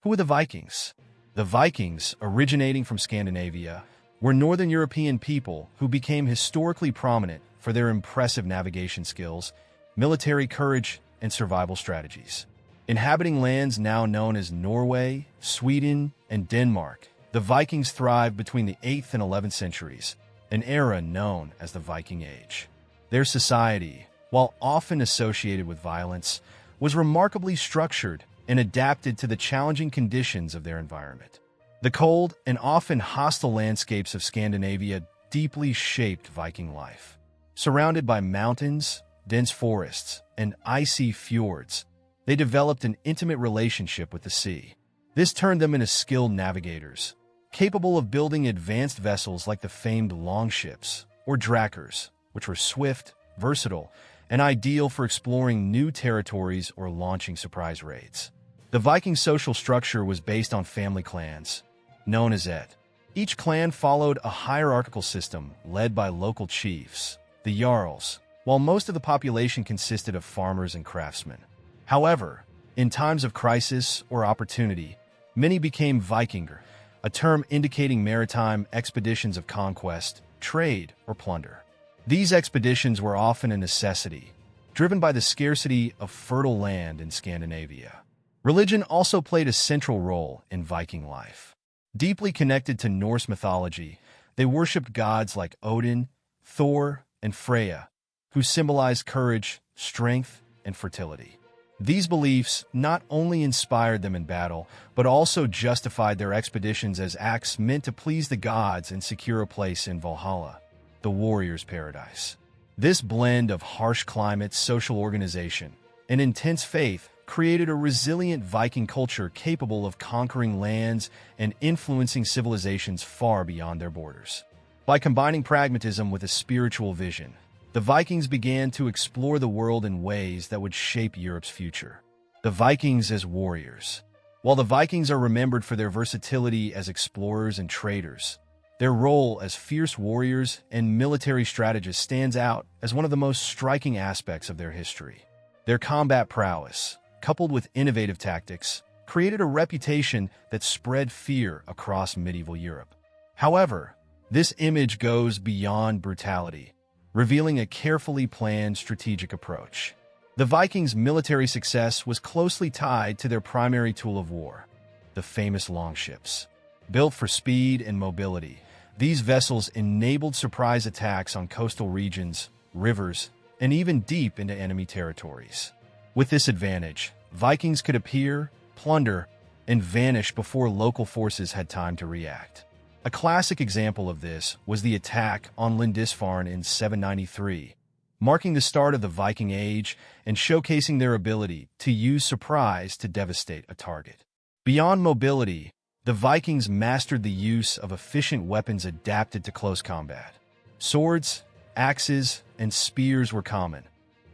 Who were the Vikings? The Vikings, originating from Scandinavia, were Northern European people who became historically prominent for their impressive navigation skills, military courage, and survival strategies. Inhabiting lands now known as Norway, Sweden, and Denmark, the Vikings thrived between the 8th and 11th centuries, an era known as the Viking Age. Their society, while often associated with violence, was remarkably structured and adapted to the challenging conditions of their environment. The cold and often hostile landscapes of Scandinavia deeply shaped Viking life. Surrounded by mountains, dense forests, and icy fjords, they developed an intimate relationship with the sea. This turned them into skilled navigators, capable of building advanced vessels like the famed longships, or drakers, which were swift, versatile, and ideal for exploring new territories or launching surprise raids. The Viking social structure was based on family clans, known as et. Each clan followed a hierarchical system led by local chiefs, the jarls, while most of the population consisted of farmers and craftsmen. However, in times of crisis or opportunity, many became Vikinger, a term indicating maritime expeditions of conquest, trade, or plunder. These expeditions were often a necessity, driven by the scarcity of fertile land in Scandinavia. Religion also played a central role in Viking life. Deeply connected to Norse mythology, they worshipped gods like Odin, Thor, and Freya, who symbolized courage, strength, and fertility. These beliefs not only inspired them in battle, but also justified their expeditions as acts meant to please the gods and secure a place in Valhalla, the warrior's paradise. This blend of harsh climate, social organization, and intense faith created a resilient Viking culture capable of conquering lands and influencing civilizations far beyond their borders. By combining pragmatism with a spiritual vision, the Vikings began to explore the world in ways that would shape Europe's future. The Vikings as warriors. While the Vikings are remembered for their versatility as explorers and traders, their role as fierce warriors and military strategists stands out as one of the most striking aspects of their history. Their combat prowess, coupled with innovative tactics, created a reputation that spread fear across medieval Europe. However, this image goes beyond brutality, revealing a carefully planned strategic approach. The Vikings' military success was closely tied to their primary tool of war, the famous longships. Built for speed and mobility, these vessels enabled surprise attacks on coastal regions, rivers, and even deep into enemy territories. With this advantage, Vikings could appear, plunder, and vanish before local forces had time to react. A classic example of this was the attack on Lindisfarne in 793, marking the start of the Viking Age and showcasing their ability to use surprise to devastate a target. Beyond mobility, the Vikings mastered the use of efficient weapons adapted to close combat. Swords, axes, and spears were common,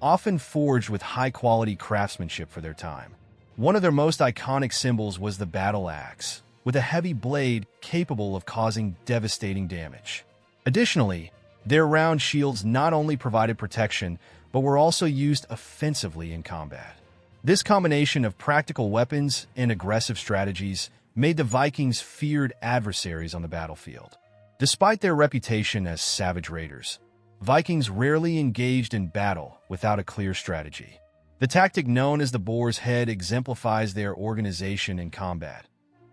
often forged with high-quality craftsmanship for their time. One of their most iconic symbols was the battle axe, with a heavy blade capable of causing devastating damage. Additionally, their round shields not only provided protection, but were also used offensively in combat. This combination of practical weapons and aggressive strategies made the Vikings feared adversaries on the battlefield. Despite their reputation as savage raiders, Vikings rarely engaged in battle without a clear strategy. The tactic known as the boar's head exemplifies their organization in combat.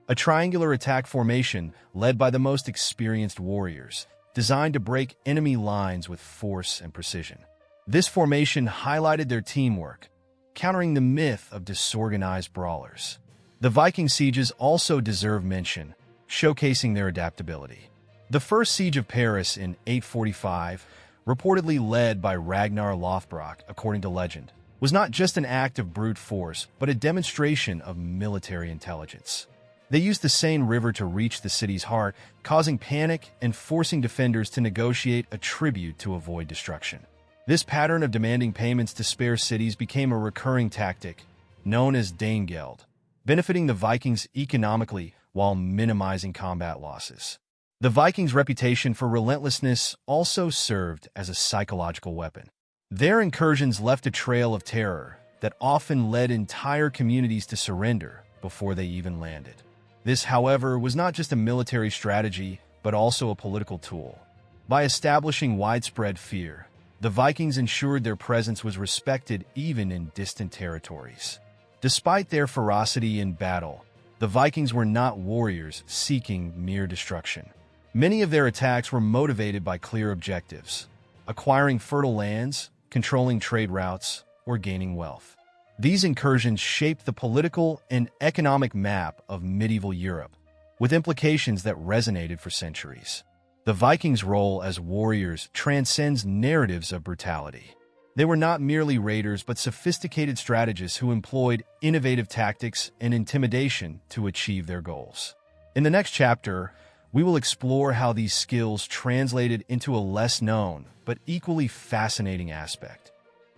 A triangular attack formation led by the most experienced warriors, designed to break enemy lines with force and precision. This formation highlighted their teamwork, countering the myth of disorganized brawlers. The Viking sieges also deserve mention, showcasing their adaptability. The first siege of Paris in 845, reportedly led by Ragnar Lothbrok, according to legend, was not just an act of brute force, but a demonstration of military intelligence. They used the Seine River to reach the city's heart, causing panic and forcing defenders to negotiate a tribute to avoid destruction. This pattern of demanding payments to spare cities became a recurring tactic, known as Danegeld, benefiting the Vikings economically while minimizing combat losses. The Vikings' reputation for relentlessness also served as a psychological weapon. Their incursions left a trail of terror that often led entire communities to surrender, before they even landed. This, however, was not just a military strategy, but also a political tool. By establishing widespread fear, the Vikings ensured their presence was respected even in distant territories. Despite their ferocity in battle, the Vikings were not warriors seeking mere destruction. Many of their attacks were motivated by clear objectives: acquiring fertile lands, controlling trade routes, or gaining wealth. These incursions shaped the political and economic map of medieval Europe, with implications that resonated for centuries. The Vikings' role as warriors transcends narratives of brutality. They were not merely raiders but sophisticated strategists who employed innovative tactics and intimidation to achieve their goals. In the next chapter, we will explore how these skills translated into a less-known but equally fascinating aspect: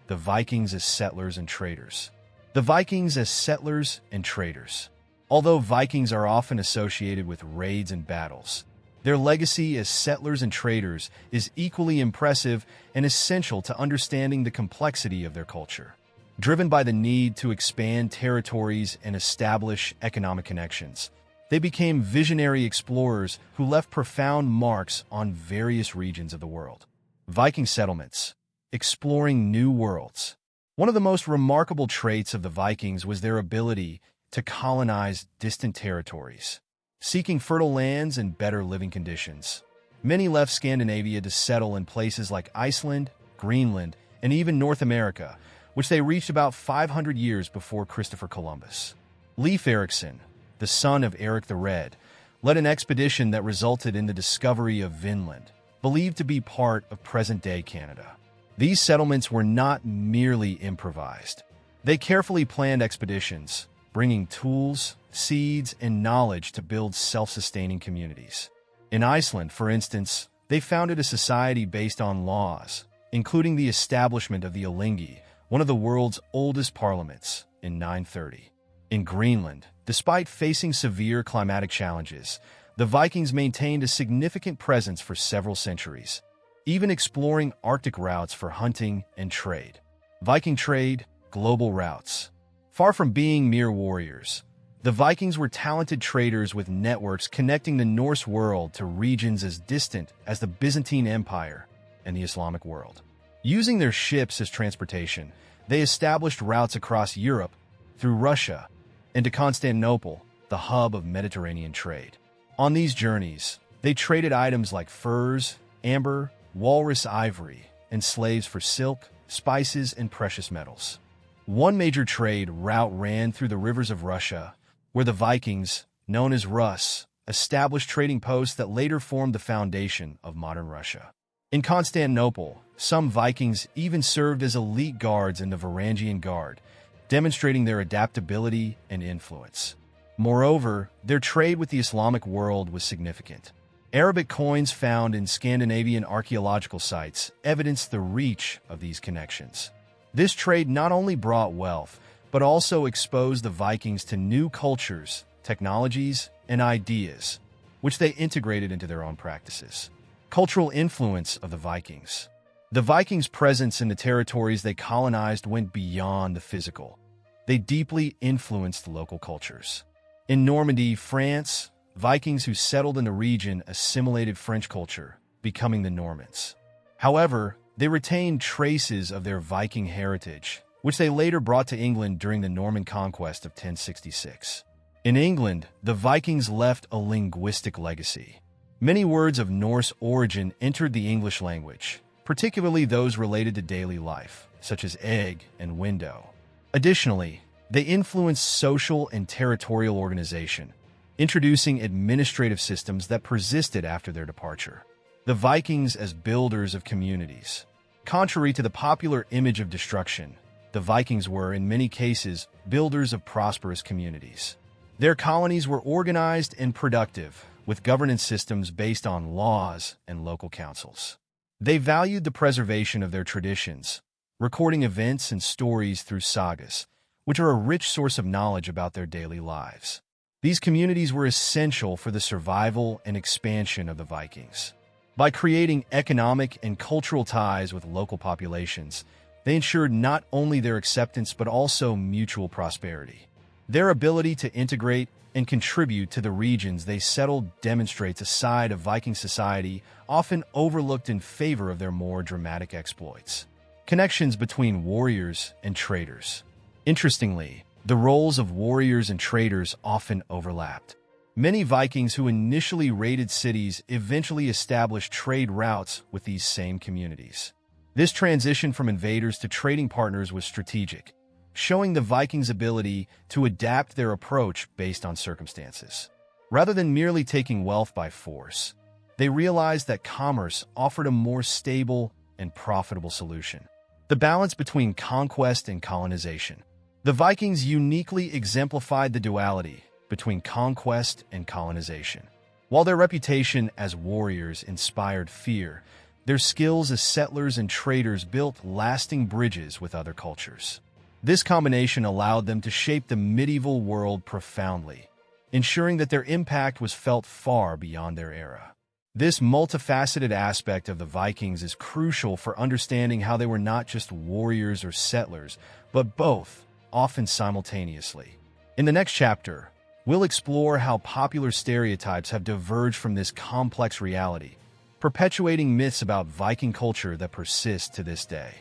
the Vikings as settlers and traders. The Vikings as settlers and traders. Although Vikings are often associated with raids and battles, their legacy as settlers and traders is equally impressive and essential to understanding the complexity of their culture. Driven by the need to expand territories and establish economic connections, they became visionary explorers who left profound marks on various regions of the world. Viking settlements, exploring new worlds. One of the most remarkable traits of the Vikings was their ability to colonize distant territories, seeking fertile lands and better living conditions. Many left Scandinavia to settle in places like Iceland, Greenland, and even North America, which they reached about 500 years before Christopher Columbus. Leif Erikson, the son of Eric the Red, led an expedition that resulted in the discovery of Vinland, believed to be part of present-day Canada. These settlements were not merely improvised. They carefully planned expeditions, bringing tools, seeds, and knowledge to build self-sustaining communities. In Iceland, for instance, they founded a society based on laws, including the establishment of the Alþingi, one of the world's oldest parliaments, in 930. In Greenland, despite facing severe climatic challenges, the Vikings maintained a significant presence for several centuries, even exploring Arctic routes for hunting and trade. Viking trade, global routes. Far from being mere warriors, the Vikings were talented traders with networks connecting the Norse world to regions as distant as the Byzantine Empire and the Islamic world. Using their ships as transportation, they established routes across Europe, through Russia, and to Constantinople, the hub of Mediterranean trade. On these journeys, they traded items like furs, amber, walrus ivory, and slaves for silk, spices, and precious metals. One major trade route ran through the rivers of Russia, where the Vikings, known as Rus, established trading posts that later formed the foundation of modern Russia. In Constantinople, some Vikings even served as elite guards in the Varangian Guard, demonstrating their adaptability and influence. Moreover, their trade with the Islamic world was significant. Arabic coins found in Scandinavian archaeological sites evidence the reach of these connections. This trade not only brought wealth, but also exposed the Vikings to new cultures, technologies, and ideas, which they integrated into their own practices. Cultural influence of the Vikings. The Vikings' presence in the territories they colonized went beyond the physical. They deeply influenced local cultures. In Normandy, France, Vikings who settled in the region assimilated French culture, becoming the Normans. However, they retained traces of their Viking heritage, which they later brought to England during the Norman conquest of 1066. In England, the Vikings left a linguistic legacy. Many words of Norse origin entered the English language, particularly those related to daily life, such as egg and window. Additionally, they influenced social and territorial organization, introducing administrative systems that persisted after their departure. The Vikings as builders of communities. Contrary to the popular image of destruction, the Vikings were, in many cases, builders of prosperous communities. Their colonies were organized and productive, with governance systems based on laws and local councils. They valued the preservation of their traditions, recording events and stories through sagas, which are a rich source of knowledge about their daily lives. These communities were essential for the survival and expansion of the Vikings. By creating economic and cultural ties with local populations, they ensured not only their acceptance but also mutual prosperity. Their ability to integrate and contribute to the regions they settled demonstrates a side of Viking society often overlooked in favor of their more dramatic exploits. Connections between warriors and traders. Interestingly, the roles of warriors and traders often overlapped. Many Vikings who initially raided cities eventually established trade routes with these same communities. This transition from invaders to trading partners was strategic, showing the Vikings' ability to adapt their approach based on circumstances. Rather than merely taking wealth by force, they realized that commerce offered a more stable and profitable solution. The balance between conquest and colonization. The Vikings uniquely exemplified the duality between conquest and colonization. While their reputation as warriors inspired fear, their skills as settlers and traders built lasting bridges with other cultures. This combination allowed them to shape the medieval world profoundly, ensuring that their impact was felt far beyond their era. This multifaceted aspect of the Vikings is crucial for understanding how they were not just warriors or settlers, but both, often simultaneously. In the next chapter, we'll explore how popular stereotypes have diverged from this complex reality, perpetuating myths about Viking culture that persist to this day.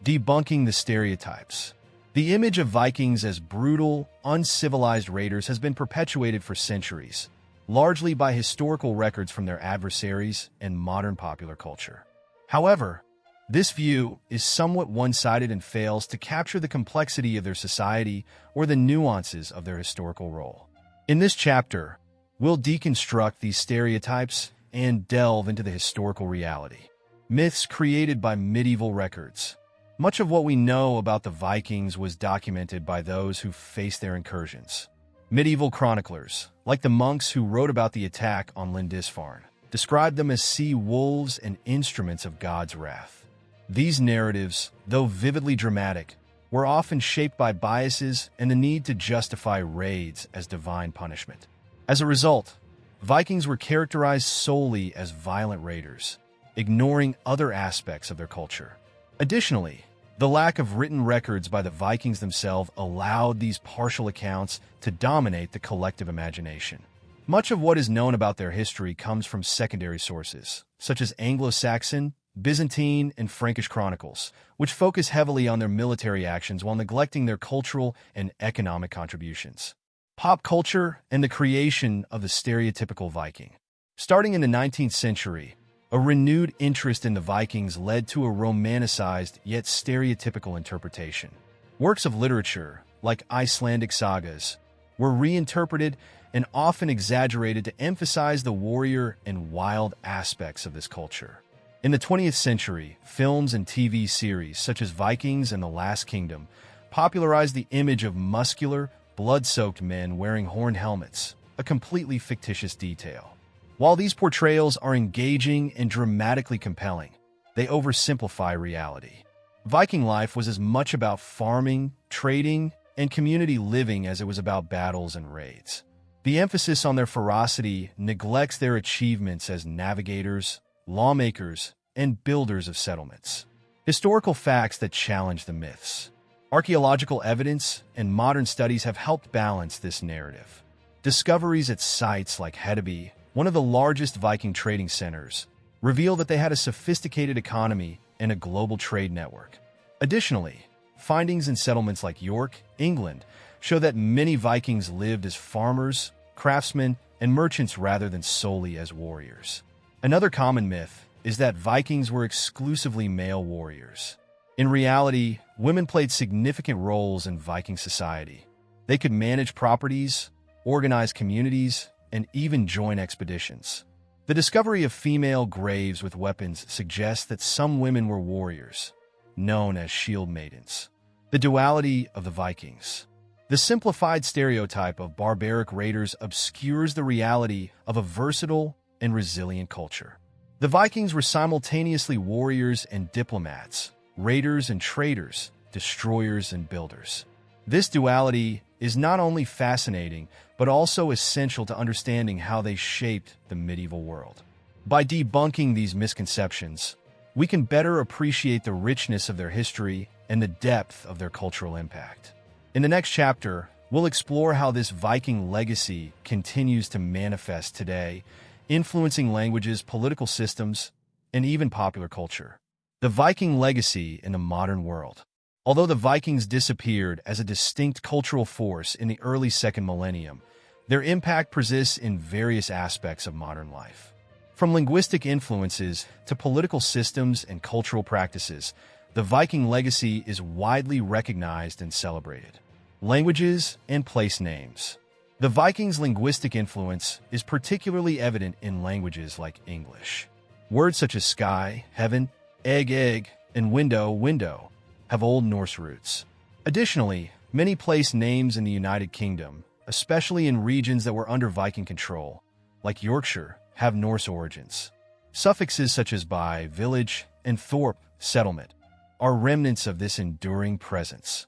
Debunking the stereotypes. The image of Vikings as brutal, uncivilized raiders has been perpetuated for centuries, largely by historical records from their adversaries and modern popular culture. However, this view is somewhat one-sided and fails to capture the complexity of their society or the nuances of their historical role. In this chapter, we'll deconstruct these stereotypes and delve into the historical reality. Myths created by medieval records. Much of what we know about the Vikings was documented by those who faced their incursions. Medieval chroniclers, like the monks who wrote about the attack on Lindisfarne, described them as sea wolves and instruments of God's wrath. These narratives, though vividly dramatic, were often shaped by biases and the need to justify raids as divine punishment. As a result, Vikings were characterized solely as violent raiders, ignoring other aspects of their culture. Additionally, the lack of written records by the Vikings themselves allowed these partial accounts to dominate the collective imagination. Much of what is known about their history comes from secondary sources, such as Anglo-Saxon, Byzantine, and Frankish chronicles, which focus heavily on their military actions while neglecting their cultural and economic contributions. Pop culture and the creation of the stereotypical Viking. Starting in the 19th century, a renewed interest in the Vikings led to a romanticized yet stereotypical interpretation. Works of literature, like Icelandic sagas, were reinterpreted and often exaggerated to emphasize the warrior and wild aspects of this culture. In the 20th century, films and TV series such as Vikings and The Last Kingdom popularized the image of muscular, blood-soaked men wearing horned helmets, a completely fictitious detail. While these portrayals are engaging and dramatically compelling, they oversimplify reality. Viking life was as much about farming, trading, and community living as it was about battles and raids. The emphasis on their ferocity neglects their achievements as navigators, lawmakers, and builders of settlements. Historical facts that challenge the myths. Archaeological evidence and modern studies have helped balance this narrative. Discoveries at sites like Hedeby, one of the largest Viking trading centers, reveal that they had a sophisticated economy and a global trade network. Additionally, findings in settlements like York, England, show that many Vikings lived as farmers, craftsmen, and merchants rather than solely as warriors. Another common myth is that Vikings were exclusively male warriors. In reality, women played significant roles in Viking society. They could manage properties, organize communities, and even join expeditions. The discovery of female graves with weapons suggests that some women were warriors, known as shield maidens. The duality of the Vikings. The simplified stereotype of barbaric raiders obscures the reality of a versatile and resilient culture. The Vikings were simultaneously warriors and diplomats, raiders and traders, destroyers and builders. This duality is not only fascinating, but also essential to understanding how they shaped the medieval world. By debunking these misconceptions, we can better appreciate the richness of their history and the depth of their cultural impact. In the next chapter, We'll explore how this Viking legacy continues to manifest today, influencing languages, political systems, and even popular culture. The Viking legacy in the modern world. Although the Vikings disappeared as a distinct cultural force in the early second millennium, their impact persists in various aspects of modern life. From linguistic influences to political systems and cultural practices, the Viking legacy is widely recognized and celebrated. Languages and place names. The Vikings' linguistic influence is particularly evident in languages like English. Words such as sky, heaven, egg, and window have Old Norse roots. Additionally, many place names in the United Kingdom, especially in regions that were under Viking control, like Yorkshire, have Norse origins. Suffixes such as by, village, and thorp, settlement, are remnants of this enduring presence.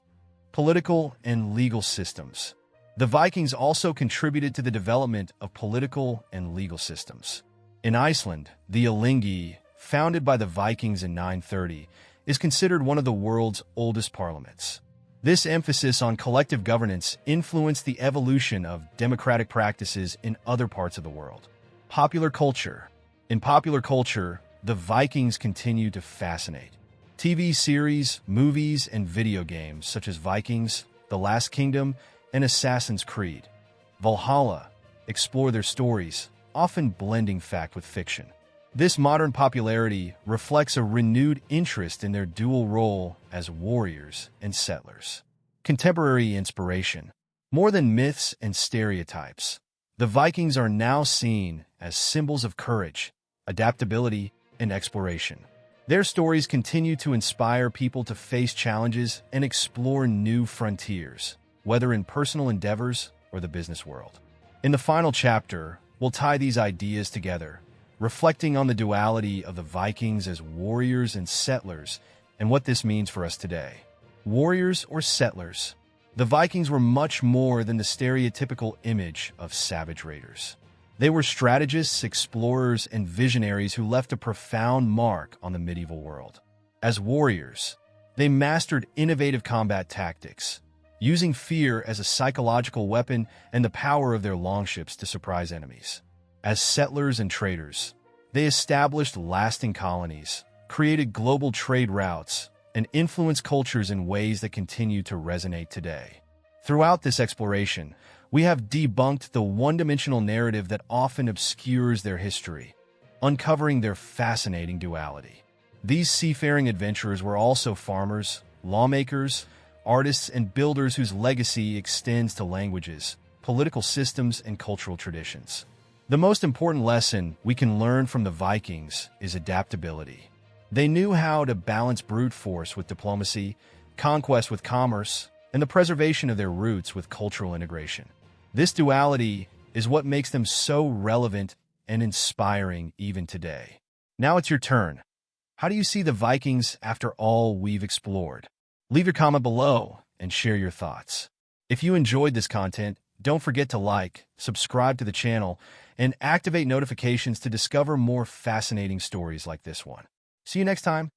Political and legal systems. The Vikings also contributed to the development of political and legal systems. In Iceland, the Alþingi, founded by the Vikings in 930, is considered one of the world's oldest parliaments. This emphasis on collective governance influenced the evolution of democratic practices in other parts of the world. Popular culture. In popular culture, the Vikings continue to fascinate. TV series, movies, and video games such as Vikings, The Last Kingdom, and Assassin's Creed, Valhalla, explore their stories, often blending fact with fiction. This modern popularity reflects a renewed interest in their dual role as warriors and settlers. Contemporary inspiration. More than myths and stereotypes, the Vikings are now seen as symbols of courage, adaptability, and exploration. Their stories continue to inspire people to face challenges and explore new frontiers, whether in personal endeavors or the business world. In the final chapter, we'll tie these ideas together, reflecting on the duality of the Vikings as warriors and settlers and what this means for us today. Warriors or settlers? The Vikings were much more than the stereotypical image of savage raiders. They were strategists, explorers, and visionaries who left a profound mark on the medieval world. As warriors, they mastered innovative combat tactics, using fear as a psychological weapon and the power of their longships to surprise enemies. As settlers and traders, they established lasting colonies, created global trade routes, and influenced cultures in ways that continue to resonate today. Throughout this exploration, we have debunked the one-dimensional narrative that often obscures their history, uncovering their fascinating duality. These seafaring adventurers were also farmers, lawmakers, artists, and builders whose legacy extends to languages, political systems, and cultural traditions. The most important lesson we can learn from the Vikings is adaptability. They knew how to balance brute force with diplomacy, conquest with commerce, and the preservation of their roots with cultural integration. This duality is what makes them so relevant and inspiring even today. Now it's your turn. How do you see the Vikings after all we've explored? Leave your comment below and share your thoughts. If you enjoyed this content, don't forget to like, subscribe to the channel, and activate notifications to discover more fascinating stories like this one. See you next time.